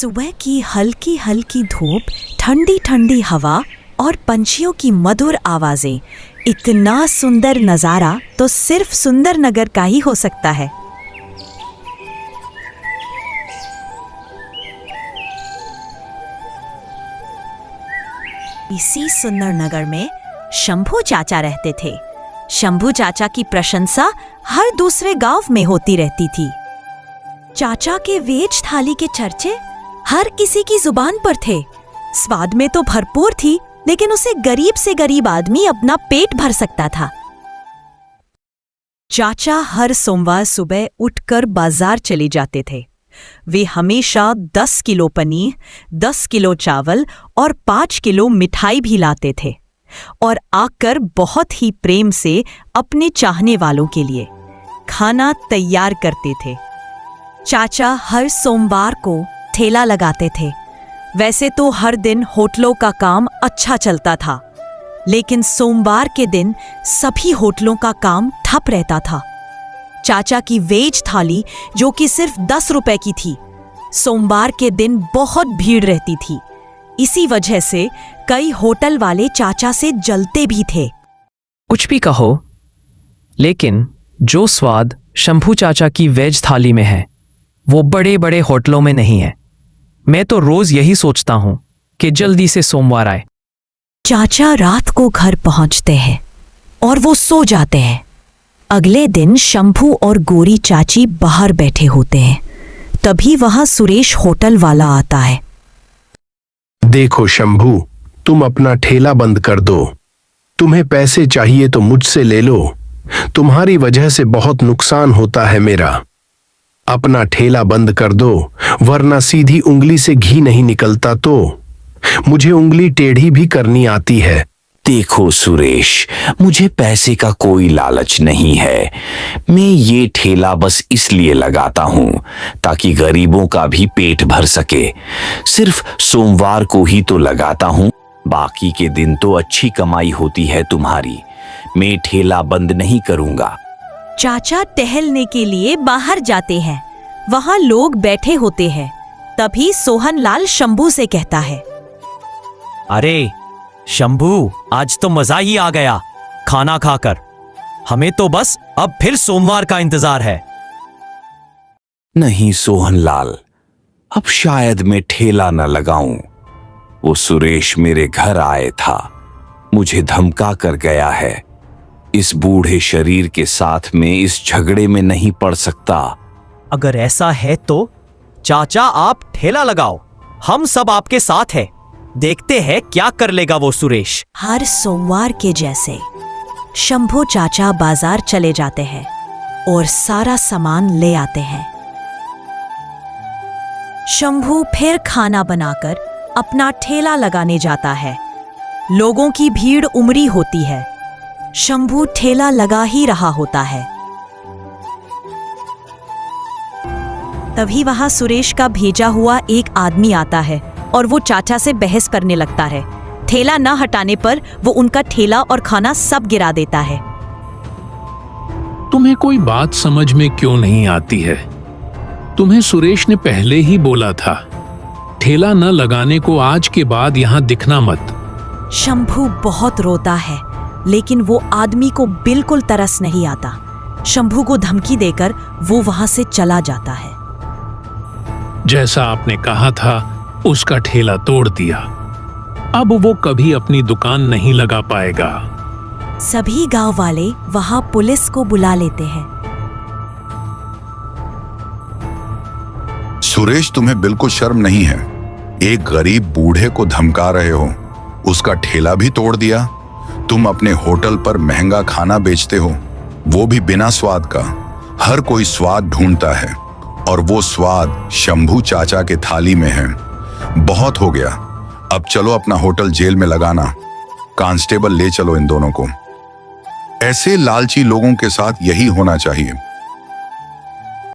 सुबह की हल्की हल्की धूप, ठंडी ठंडी हवा और पंछियों की मधुर आवाजें, इतना सुंदर नज़ारा तो सिर्फ सुंदरनगर का ही हो सकता है। इसी सुंदरनगर में शंभू चाचा रहते थे। शंभू चाचा की प्रशंसा हर दूसरे गांव में होती रहती थी। चाचा के वेज थाली के चर्चे हर किसी की जुबान पर थे। स्वाद में तो भरपूर थी, लेकिन उसे गरीब से गरीब आदमी अपना पेट भर सकता था। चाचा हर सोमवार सुबह उठकर बाजार चले जाते थे। वे हमेशा 10 किलो पनीर, 10 किलो चावल और 5 किलो मिठाई भी लाते थे और आकर बहुत ही प्रेम से अपने चाहने वालों के लिए खाना तैयार करते थे। चाचा हर सोमवार को ठेला लगाते थे। वैसे तो हर दिन होटलों का काम अच्छा चलता था, लेकिन सोमवार के दिन सभी होटलों का काम ठप रहता था। चाचा की वेज थाली, जो कि सिर्फ 10 रुपए की थी, सोमवार के दिन बहुत भीड़ रहती थी। इसी वजह से कई होटल वाले चाचा से जलते भी थे। कुछ भी कहो, लेकिन जो स्वाद शंभू चाचा की वेज थाली में है, वो बड़े बड़े होटलों में नहीं है। मैं तो रोज यही सोचता हूं कि जल्दी से सोमवार आए। चाचा रात को घर पहुंचते हैं और वो सो जाते हैं। अगले दिन शंभू और गोरी चाची बाहर बैठे होते हैं। तभी वहां सुरेश होटल वाला आता है। देखो शंभू, तुम अपना ठेला बंद कर दो। तुम्हें पैसे चाहिए तो मुझसे ले लो। तुम्हारी वजह से बहुत नुकसान होता है मेरा। अपना ठेला बंद कर दो, वरना सीधी उंगली से घी नहीं निकलता। तो मुझे उंगली टेढ़ी भी करनी आती है। देखो सुरेश, मुझे पैसे का कोई लालच नहीं है। मैं ये ठेला बस इसलिए लगाता हूं ताकि गरीबों का भी पेट भर सके। सिर्फ सोमवार को ही तो लगाता हूं, बाकी के दिन तो अच्छी कमाई होती है तुम्हारी। मैं ठेला बंद नहीं करूंगा। चाचा टहलने के लिए बाहर जाते हैं। वहां लोग बैठे होते हैं। तभी सोहनलाल शंभू से कहता है, अरे शंभू, आज तो मजा ही आ गया खाना खाकर। हमें तो बस अब फिर सोमवार का इंतजार है। नहीं सोहनलाल, अब शायद मैं ठेला न लगाऊं। वो सुरेश मेरे घर आए था, मुझे धमका कर गया है। इस बूढ़े शरीर के साथ में इस झगड़े में नहीं पड़ सकता। अगर ऐसा है तो चाचा आप ठेला लगाओ, हम सब आपके साथ हैं। देखते हैं क्या कर लेगा वो सुरेश। हर सोमवार के जैसे शंभू चाचा बाजार चले जाते हैं और सारा सामान ले आते हैं। शंभू फिर खाना बनाकर अपना ठेला लगाने जाता है। लोगों की भीड़ उमड़ी होती है। शंभू ठेला लगा ही रहा होता है। तभी वहां सुरेश का भेजा हुआ एक आदमी आता है और वो चाचा से बहस करने लगता है। ठेला न हटाने पर वो उनका ठेला और खाना सब गिरा देता है। तुम्हें कोई बात समझ में क्यों नहीं आती है? तुम्हें सुरेश ने पहले ही बोला था, ठेला न लगाने को आज के बाद यहां दिखना मत। शंभू बहुत रोता है, लेकिन वो आदमी को बिल्कुल तरस नहीं आता। शंभू को धमकी देकर वो वहां से चला जाता है। जैसा आपने कहा था, उसका ठेला तोड़ दिया। अब वो कभी अपनी दुकान नहीं लगा पाएगा। सभी गांव वाले वहां पुलिस को बुला लेते हैं। सुरेश, तुम्हें बिल्कुल शर्म नहीं है? एक गरीब बूढ़े को धमका रहे हो, उसका ठेला भी तोड़ दिया। तुम अपने होटल पर महंगा खाना बेचते हो, वो भी बिना स्वाद का। हर कोई स्वाद ढूंढता है और वो स्वाद शंभू चाचा के थाली में है। बहुत हो गया, अब चलो अपना होटल जेल में लगाना। कांस्टेबल ले चलो इन दोनों को। ऐसे लालची लोगों के साथ यही होना चाहिए।